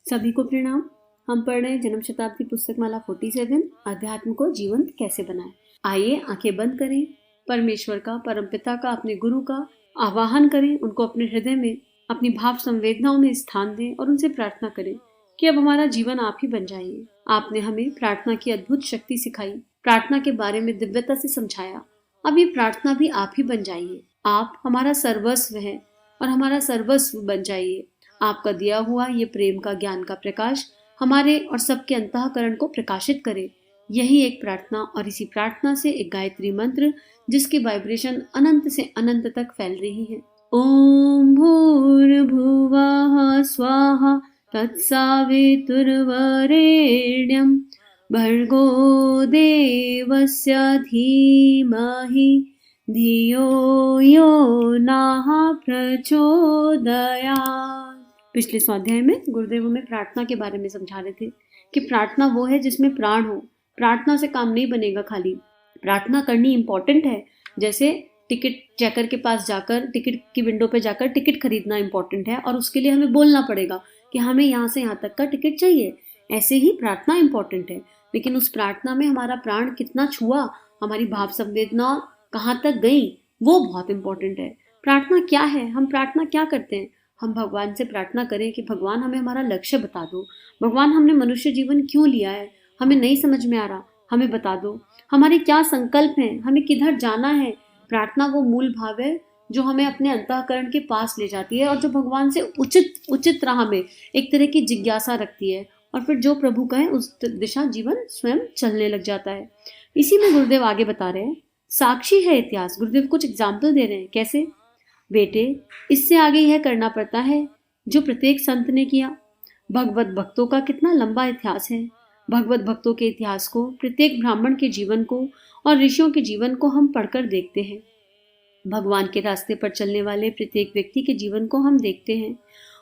सभी को प्रणाम। हम पढ़ रहे हैं जन्म शताब्दी पुस्तक माला 47 अध्यात्म को जीवंत कैसे बनाएं। आइए आंखें बंद करें, परमेश्वर का, परमपिता का, अपने गुरु का आवाहन करें, उनको अपने हृदय में, अपनी भाव संवेदनाओं में स्थान दें और उनसे प्रार्थना करें कि अब हमारा जीवन आप ही बन जाइए। आपने हमें प्रार्थना की अद्भुत शक्ति सिखाई, प्रार्थना के बारे में दिव्यता से समझाया। अब ये प्रार्थना भी आप ही बन जाइए। आप हमारा सर्वस्व है और हमारा सर्वस्व बन जाइए। आपका दिया हुआ ये प्रेम का, ज्ञान का प्रकाश हमारे और सबके अंतःकरण को प्रकाशित करे। यही एक प्रार्थना, और इसी प्रार्थना से एक गायत्री मंत्र जिसकी वाइब्रेशन अनंत से अनंत तक फैल रही है। ओम भूर्भुवः स्वाहा तत्सवितुर्वरेण्यं भर्गो देवस्य धीमहि धियो यो नः प्रचोदयात्। पिछले स्वाध्याय में गुरुदेव हमें प्रार्थना के बारे में समझा रहे थे कि प्रार्थना वो है जिसमें प्राण हो। प्रार्थना से काम नहीं बनेगा, खाली प्रार्थना करनी इंपॉर्टेंट है। जैसे टिकट चेकर के पास जाकर, टिकट की विंडो पे जाकर टिकट खरीदना इंपॉर्टेंट है और उसके लिए हमें बोलना पड़ेगा कि हमें यहाँ से यहाँ तक का टिकट चाहिए। ऐसे ही प्रार्थना इंपॉर्टेंट है, लेकिन उस प्रार्थना में हमारा प्राण कितना छुआ, हमारी भाव संवेदना कहाँ तक गई, वो बहुत इंपॉर्टेंट है। प्रार्थना क्या है, हम प्रार्थना क्या करते हैं? हम भगवान से प्रार्थना करें कि भगवान हमें हमारा लक्ष्य बता दो। भगवान, हमने मनुष्य जीवन क्यों लिया है, हमें नहीं समझ में आ रहा, हमें बता दो। हमारे क्या संकल्प हैं, हमें किधर जाना है। प्रार्थना वो मूल भाव है जो हमें अपने अंतःकरण के पास ले जाती है और जो भगवान से उचित राह में एक तरह की जिज्ञासा रखती है, और फिर जो प्रभु कहे उस दिशा जीवन स्वयं चलने लग जाता है। इसी में गुरुदेव आगे बता रहे हैं, साक्षी है इतिहास। गुरुदेव कुछ एग्जाम्पल दे रहे हैं। कैसे? बेटे, इससे आगे यह करना पड़ता है जो प्रत्येक संत ने किया। भगवत भक्तों का कितना लंबा इतिहास है। भगवत भक्तों के इतिहास को, प्रत्येक ब्राह्मण के जीवन को और ऋषियों के जीवन को हम पढ़कर देखते हैं। भगवान के रास्ते पर चलने वाले प्रत्येक व्यक्ति के जीवन को हम देखते हैं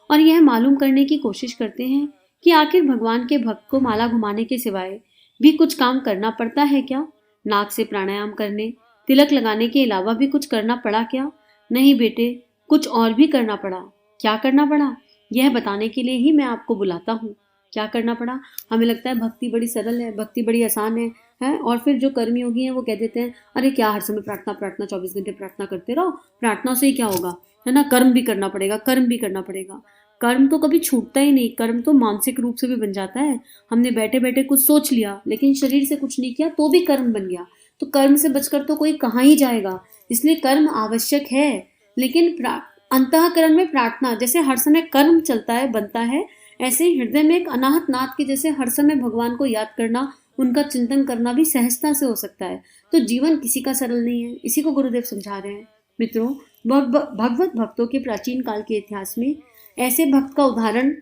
और यह मालूम करने की कोशिश करते हैं कि आखिर भगवान के भक्त को माला घुमाने के सिवाय भी कुछ काम करना पड़ता है क्या? नाक से प्राणायाम करने, तिलक लगाने के अलावा भी कुछ करना पड़ा क्या? नहीं बेटे, कुछ और भी करना पड़ा। क्या करना पड़ा, यह बताने के लिए ही मैं आपको बुलाता हूँ। क्या करना पड़ा? हमें लगता है भक्ति बड़ी सरल है, भक्ति बड़ी आसान है, और फिर जो कर्मयोगी हैं वो कह देते हैं, अरे क्या हर समय प्रार्थना 24 घंटे प्रार्थना करते रहो, प्रार्थना से ही क्या होगा, है ना, कर्म भी करना पड़ेगा, कर्म भी करना पड़ेगा। कर्म तो कभी छूटता ही नहीं, कर्म तो मानसिक रूप से भी बन जाता है। हमने बैठे बैठे कुछ सोच लिया लेकिन शरीर से कुछ नहीं किया तो भी कर्म बन गया। तो कर्म से बचकर तो कोई कहाँ ही जाएगा, इसलिए कर्म आवश्यक है। लेकिन अंतःकरण में प्रार्थना, जैसे हर समय कर्म चलता है, बनता है, ऐसे ही हृदय में एक अनाहत नाद के जैसे हर समय भगवान को याद करना, उनका चिंतन करना भी सहजता से हो सकता है। तो जीवन किसी का सरल नहीं है, इसी को गुरुदेव समझा रहे हैं। मित्रों, भगवत भक्तों के प्राचीन काल के इतिहास में ऐसे भक्त का उदाहरण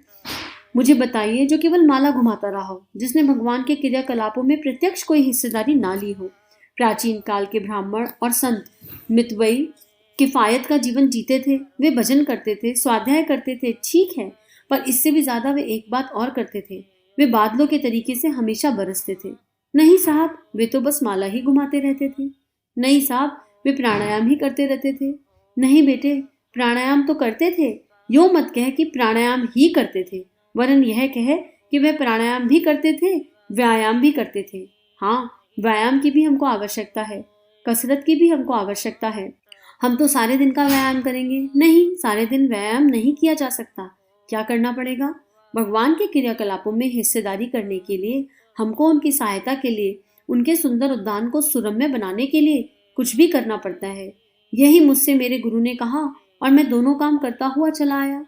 मुझे बताइए जो केवल माला घुमाता रहा हो, जिसने भगवान के क्रियाकलापों में प्रत्यक्ष कोई हिस्सेदारी ना ली हो। प्राचीन काल के ब्राह्मण और संत मितव्ययी किफायत का जीवन जीते थे। वे भजन करते थे, स्वाध्याय करते थे, ठीक है, पर इससे भी ज्यादा वे एक बात और करते थे, वे बादलों के तरीके से हमेशा बरसते थे। नहीं साहब, वे तो बस माला ही घुमाते रहते थे। नहीं साहब, वे प्राणायाम ही करते रहते थे। नहीं बेटे, प्राणायाम तो करते थे, यो मत कह कि प्राणायाम ही करते थे, वरन यह कहे कि वे प्राणायाम भी करते थे, व्यायाम भी करते थे। हाँ, व्यायाम की भी हमको आवश्यकता है, कसरत की भी हमको आवश्यकता है। हम तो सारे दिन का व्यायाम करेंगे? नहीं, सारे दिन व्यायाम नहीं किया जा सकता। क्या करना पड़ेगा? भगवान के क्रियाकलापों में हिस्सेदारी करने के लिए, हमको उनकी सहायता के लिए, उनके सुंदर उद्यान को सुरम्य बनाने के लिए कुछ भी करना पड़ता है। यही मुझसे मेरे गुरु ने कहा और मैं दोनों काम करता हुआ चला आया।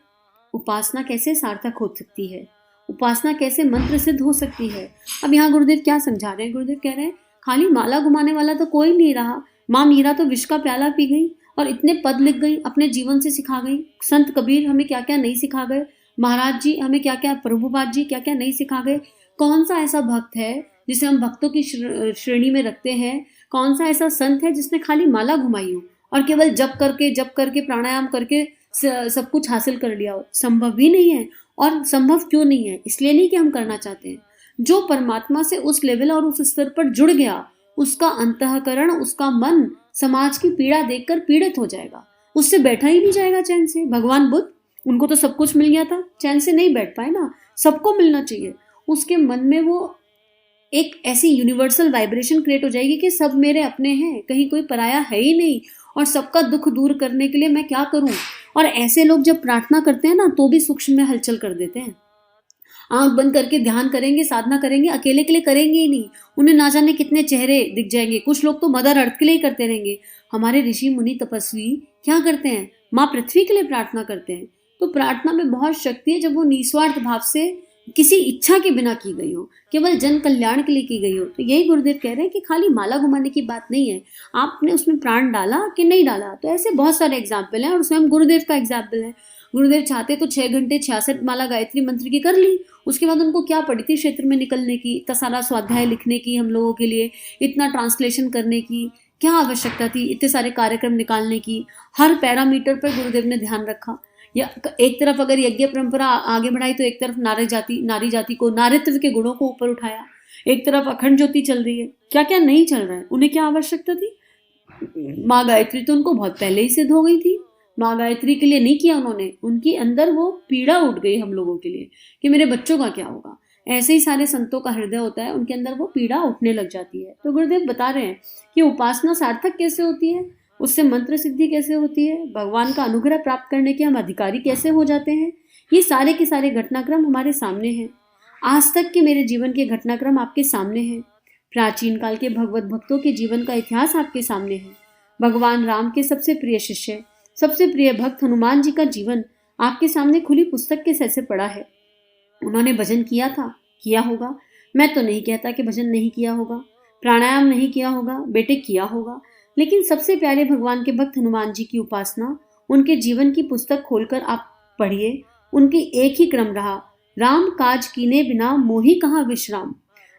उपासना कैसे सार्थक हो सकती है, उपासना कैसे मंत्र सिद्ध हो सकती है? अब यहाँ गुरुदेव क्या समझा रहे हैं? गुरुदेव कह रहे हैं, खाली माला घुमाने वाला तो कोई नहीं रहा। माँ मीरा तो विष का प्याला पी गई और इतने पद लिख गई, अपने जीवन से सिखा गई। संत कबीर हमें क्या क्या नहीं सिखा गए, महाराज जी हमें क्या क्या, प्रभुपाद जी क्या क्या नहीं सिखा गए। कौन सा ऐसा भक्त है जिसे हम भक्तों की श्रेणी में रखते हैं? कौन सा ऐसा संत है जिसने खाली माला घुमाई हो और केवल जप करके प्राणायाम करके सब कुछ हासिल कर लिया हो? संभव भी नहीं है। और संभव क्यों नहीं है? इसलिए नहीं कि हम करना चाहते हैं। जो परमात्मा से उस लेवल और उस स्तर पर जुड़ गया, उसका अंतःकरण, उसका मन समाज की पीड़ा देखकर पीड़ित हो जाएगा, उससे बैठा ही नहीं जाएगा चैन से। भगवान बुद्ध, उनको तो सब कुछ मिल गया था, चैन से नहीं बैठ पाए ना। सबको मिलना चाहिए। उसके मन में वो एक ऐसी यूनिवर्सल वाइब्रेशन क्रिएट हो जाएगी कि सब मेरे अपने हैं, कहीं कोई पराया है ही नहीं, और सबका दुख दूर करने के लिए मैं क्या करूं। और ऐसे लोग जब प्रार्थना करते हैं ना तो भी सूक्ष्म में हलचल कर देते हैं। आंख बंद करके ध्यान करेंगे, साधना करेंगे, अकेले के लिए करेंगे ही नहीं, उन्हें ना जाने कितने चेहरे दिख जाएंगे। कुछ लोग तो मदर अर्थ के लिए ही करते रहेंगे। हमारे ऋषि मुनि तपस्वी क्या करते हैं, माँ पृथ्वी के लिए प्रार्थना करते हैं। तो प्रार्थना में बहुत शक्ति है जब वो निस्वार्थ भाव से किसी इच्छा के बिना की गई हो, केवल जन कल्याण के लिए की गई हो। तो यही गुरुदेव कह रहे हैं कि खाली माला घुमाने की बात नहीं है, आपने उसमें प्राण डाला कि नहीं डाला। तो ऐसे बहुत सारे एग्जाम्पल हैं और स्वयं गुरुदेव का एग्जाम्पल है। गुरुदेव चाहते तो 6 घंटे 66 माला गायत्री मंत्र की कर ली, उसके बाद उनको क्या पड़ी थी क्षेत्र में निकलने की, इतना सारा स्वाध्याय लिखने की, हम लोगों के लिए इतना ट्रांसलेशन करने की क्या आवश्यकता थी, इतने सारे कार्यक्रम निकालने की। हर पैरामीटर पर गुरुदेव ने ध्यान रखा। या एक तरफ अगर यज्ञ परंपरा आगे बढ़ाई तो एक तरफ नारी जाति को, नारित्व के गुणों को ऊपर उठाया। एक तरफ अखंड ज्योति चल रही है, क्या क्या नहीं चल रहा है। उन्हें क्या आवश्यकता थी, माँ गायत्री तो उनको बहुत पहले ही सिद्ध हो गई थी। माँ गायत्री के लिए नहीं किया उन्होंने, उनकी अंदर वो पीड़ा उठ गई हम लोगों के लिए कि मेरे बच्चों का क्या होगा। ऐसे ही सारे संतों का हृदय होता है, उनके अंदर वो पीड़ा उठने लग जाती है। तो गुरुदेव बता रहे हैं कि उपासना सार्थक कैसे होती है, उससे मंत्र सिद्धि कैसे होती है, भगवान का अनुग्रह प्राप्त करने के हम अधिकारी कैसे हो जाते हैं। ये सारे के सारे घटनाक्रम हमारे सामने हैं। आज तक के मेरे जीवन के घटनाक्रम आपके सामने हैं। प्राचीन काल के भगवत भक्तों के जीवन का इतिहास आपके सामने है। भगवान राम के सबसे प्रिय शिष्य, सबसे प्रिय भक्त हनुमान जी का जीवन आपके सामने खुली पुस्तक के जैसे पड़ा है। उन्होंने भजन किया था, किया होगा। मैं तो नहीं कहता कि भजन नहीं किया होगा, प्राणायाम नहीं किया होगा, बेटे किया होगा। लेकिन सबसे प्यारे भगवान के भक्त हनुमान जी की उपासना, उनके जीवन की पुस्तक खोलकर आप पढ़िए। उनकी एक ही क्रम रहा, राम काज कीने बिना मोहि कहाँ विश्राम।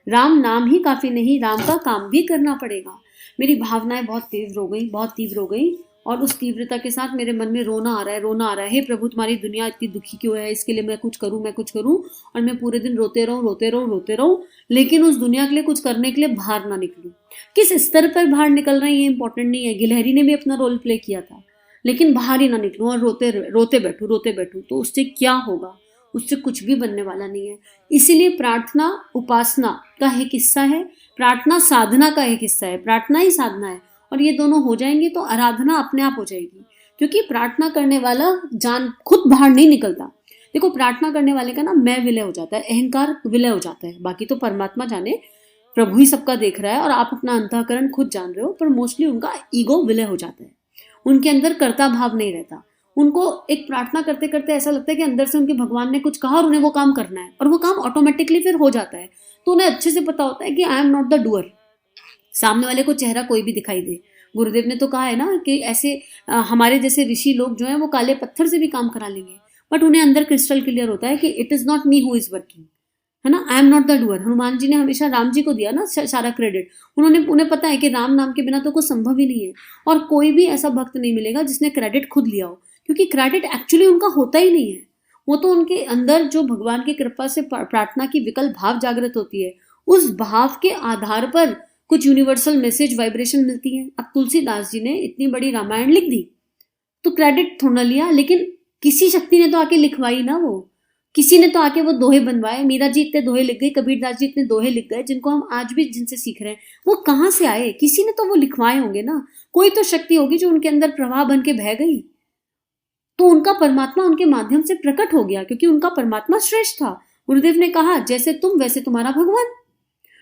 राम नाम ही काफी नहीं, राम का काम भी करना पड़ेगा। मेरी भावनाएं बहुत तीव्र हो गई, बहुत तीव्र हो गई, और उस तीव्रता के साथ मेरे मन में रोना आ रहा है। हे प्रभु, तुम्हारी दुनिया इतनी दुखी क्यों है, इसके लिए मैं कुछ करूं। और मैं पूरे दिन रोते रहूं, लेकिन उस दुनिया के लिए कुछ करने के लिए बाहर ना निकलूं। किस स्तर पर बाहर निकल रहे हैं ये इंपॉर्टेंट नहीं है। गिलहरी ने भी अपना रोल प्ले किया था, लेकिन बाहर ही ना निकलूं और रोते बैठूं तो उससे क्या होगा, उससे कुछ भी बनने वाला नहीं है। इसीलिए प्रार्थना उपासना का एक हिस्सा है, प्रार्थना साधना का एक हिस्सा है। प्रार्थना ही साधना है, और ये दोनों हो जाएंगे तो आराधना अपने आप हो जाएगी। क्योंकि प्रार्थना करने वाला जान खुद बाहर नहीं निकलता। देखो, प्रार्थना करने वाले का ना मैं विलय हो जाता है, अहंकार विलय हो जाता है। बाकी तो परमात्मा जाने, प्रभु ही सबका देख रहा है और आप अपना अंतःकरण खुद जान रहे हो, पर मोस्टली उनका ईगो विलय हो जाता है। उनके अंदर कर्ता भाव नहीं रहता। उनको एक प्रार्थना करते करते ऐसा लगता है कि अंदर से उनके भगवान ने कुछ कहा और उन्हें वो काम करना है, और वो काम ऑटोमेटिकली फिर हो जाता है। तो उन्हें अच्छे से पता होता है कि आई एम नॉट द डूअर। सामने वाले को चेहरा कोई भी दिखाई दे। गुरुदेव ने तो कहा है ना कि ऐसे हमारे जैसे ऋषि लोग जो हैं वो काले पत्थर से भी काम करा लेंगे, बट उन्हें अंदर क्रिस्टल क्लियर होता है कि it is not me who is working, है ना, I am not the doer. Hanuman ji ने हमेशा राम जी को दिया ना सारा क्रेडिट। उन्हें पता है कि राम नाम के बिना तो कुछ संभव ही नहीं है, और कोई भी ऐसा भक्त नहीं मिलेगा जिसने क्रेडिट खुद लिया हो, क्योंकि क्रेडिट एक्चुअली उनका होता ही नहीं है। वो तो उनके अंदर जो भगवान की कृपा से प्रार्थना की विकल्प भाव जागृत होती है, उस भाव के आधार पर कुछ यूनिवर्सल मैसेज वाइब्रेशन मिलती है। अब तुलसीदास जी ने इतनी बड़ी रामायण लिख दी तो क्रेडिट थोड़ा लिया, लेकिन किसी शक्ति ने तो आके लिखवाई ना, वो किसी ने तो आके वो दोहे बनवाए। मीरा जी इतने दोहे लिख गई, कबीरदास जी इतने दोहे लिख गए, जिनको हम आज भी जिनसे सीख रहे हैं, वो कहाँ से आए? किसी ने तो वो लिखवाए होंगे ना। कोई तो शक्ति होगी जो उनके अंदर प्रवाह बन के बह गई, तो उनका परमात्मा उनके माध्यम से प्रकट हो गया, क्योंकि उनका परमात्मा श्रेष्ठ था। गुरुदेव ने कहा जैसे तुम वैसे तुम्हारा भगवान।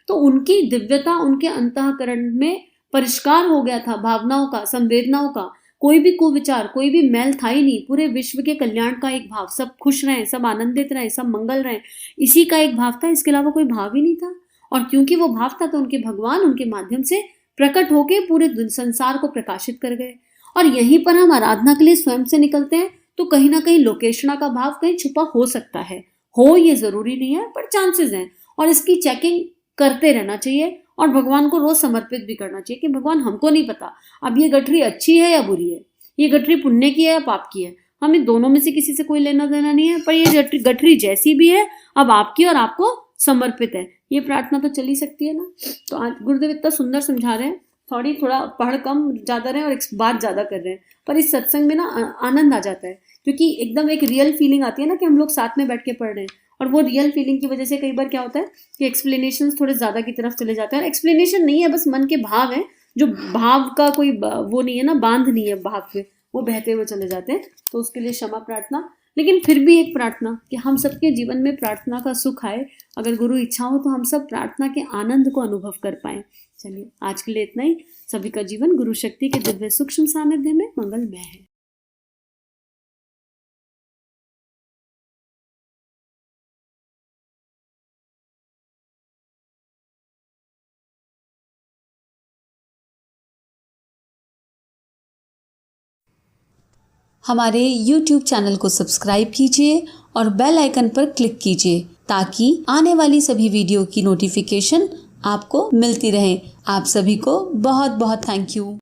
तो उनकी दिव्यता उनके अंतःकरण में परिष्कार हो गया था, भावनाओं का, संवेदनाओं का। कोई भी कुविचार, कोई भी मैल था ही नहीं। पूरे विश्व के कल्याण का एक भाव, सब खुश रहें, सब आनंदित रहें, सब मंगल रहें, इसी का एक भाव था। इसके अलावा कोई भाव ही नहीं था। और क्योंकि वो भाव था तो उनके भगवान उनके माध्यम से प्रकट होके पूरे संसार को प्रकाशित कर गए। और यहीं पर हम आराधना के लिए स्वयं से निकलते हैं तो कहीं ना कहीं लोकेशना का भाव कहीं छुपा हो सकता है। हो ये जरूरी नहीं है, पर चांसेस हैं, और इसकी चेकिंग करते रहना चाहिए। और भगवान को रोज समर्पित भी करना चाहिए कि भगवान हमको नहीं पता अब ये गठरी अच्छी है या बुरी है, ये गठरी पुण्य की है या पाप की है, हमें दोनों में से किसी से कोई लेना देना नहीं है, पर ये गठरी जैसी भी है अब आपकी और आपको समर्पित है। ये प्रार्थना तो चल ही सकती है ना। तो आज गुरुदेव इतना सुंदर समझा रहे हैं, थोड़ा पढ़ कम ज्यादा रहे और बात ज्यादा कर रहे हैं, पर इस सत्संग में ना आनंद आ जाता है, क्योंकि एकदम एक रियल फीलिंग आती है ना कि हम लोग साथ में बैठ के पढ़ रहे हैं। और वो रियल फीलिंग की वजह से कई बार क्या होता है कि एक्सप्लेनेशंस थोड़े ज़्यादा की तरफ चले जाते हैं, और एक्सप्लेनेशन नहीं है, बस मन के भाव है, जो भाव का कोई वो नहीं है ना, बांध नहीं है भाव पे, वो बहते हुए चले जाते हैं। तो उसके लिए क्षमा प्रार्थना। लेकिन फिर भी एक प्रार्थना कि हम सबके जीवन में प्रार्थना का सुख आए, अगर गुरु इच्छा हो तो हम सब प्रार्थना के आनंद को अनुभव कर पाएं। चलिए आज के लिए इतना ही। सभी का जीवन गुरु शक्ति के दिव्य सूक्ष्म सानिध्य में मंगलमय है। हमारे YouTube चैनल को सब्सक्राइब कीजिए और बेल आइकन पर क्लिक कीजिए ताकि आने वाली सभी वीडियो की नोटिफिकेशन आपको मिलती रहे। आप सभी को बहुत बहुत थैंक यू।